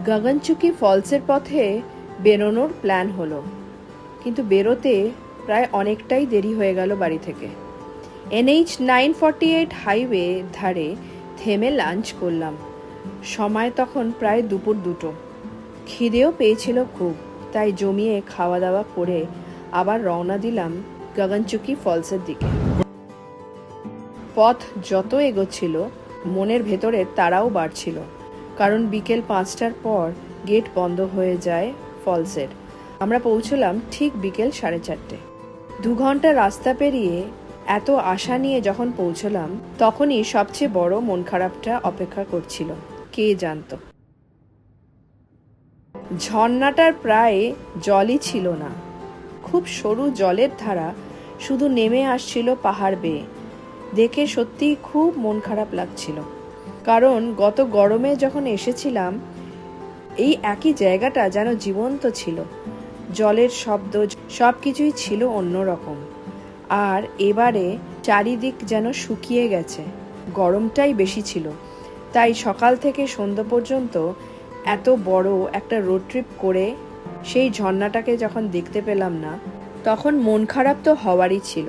গগনচুকি ফলসের পথে বেরোনোর প্ল্যান হলো, কিন্তু বেরোতে প্রায় অনেকটাই দেরি হয়ে গেল বাড়ি থেকে। NH 948 হাইওয়ে ধারে থেমে লাঞ্চ করলাম। সময় তখন প্রায় দুপুর 2টো। খিদেও পেয়েছিল খুব, তাই জমিয়ে খাওয়া দাওয়া করে আবার রওনা দিলাম গগনচুকি ফলসের দিকে। পথ যত এগোচ্ছিল মনের ভেতরে তারাও বাড়ছিল, কারণ বিকেল 5টার পর গেট বন্ধ হয়ে যায় ফলসের। আমরা পৌঁছলাম ঠিক বিকেল 4:30। 2 ঘন্টা রাস্তা পেরিয়ে এত আশা নিয়ে যখন পৌঁছলাম, তখনই সবচেয়ে বড় মন খারাপটা অপেক্ষা করছিল। কে জানত, ঝর্ণাটার প্রায় জলই ছিল না। খুব সরু জলের ধারা শুধু নেমে আসছিল পাহাড় বেয়ে। দেখে সত্যিই খুব মন খারাপ লাগছিল, কারণ গত গরমে যখন এসেছিলাম এই একই জায়গাটা যেন জীবন্ত ছিল। জলের শব্দ সব কিছুই ছিল অন্যরকম। আর এবারে চারিদিক যেন শুকিয়ে গেছে, গরমটাই বেশি ছিল। তাই সকাল থেকে সন্ধ্যা পর্যন্ত এত বড় একটা রোড ট্রিপ করে সেই ঝর্ণাটাকে যখন দেখতে পেলাম না, তখন মন খারাপ তো হওয়ারই ছিল।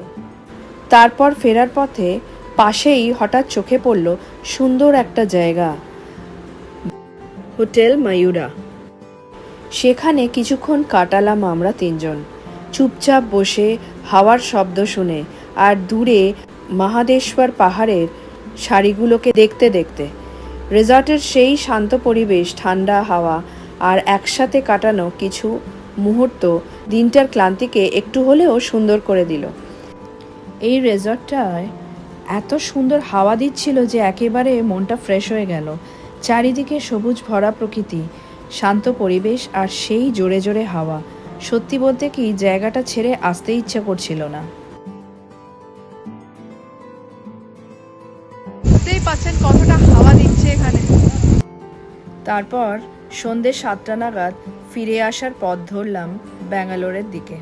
তারপর ফেরার পথে পাশেই হঠাৎ চোখে পড়ল সুন্দর একটা জায়গা, হোটেল ময়ূরা। সেখানে কিছুক্ষণ কাটালাম আমরা 3জন, চুপচাপ বসে হাওয়ার শব্দ শুনে আর দূরে মহাদেশ্বর পাহাড়ের সারিগুলোকে দেখতে দেখতে। রিসর্টের সেই শান্ত পরিবেশ, ঠান্ডা হাওয়া আর একসাথে কাটানো কিছু মুহূর্ত দিনটার ক্লান্তিকে একটু হলেও সুন্দর করে দিল। এই রিসর্টটায় এত সুন্দর হাওয়া দিচ্ছিল যে একেবারে মনটা ফ্রেশ হয়ে গেল। চারিদিকে সবুজ ভরা প্রকৃতি, শান্ত পরিবেশ আর সেই জোরে জোরে হাওয়া। সত্যি বলতে কি, জায়গাটা ছেড়ে আসতে ইচ্ছা করছিল না। বুঝতেই পাচ্ছেন কতটা হাওয়া দিচ্ছে এখানে। তারপর সন্ধ্যে 7টা নাগাদ ফিরে আসার পথ ধরলাম ব্যাঙ্গালোরের দিকে।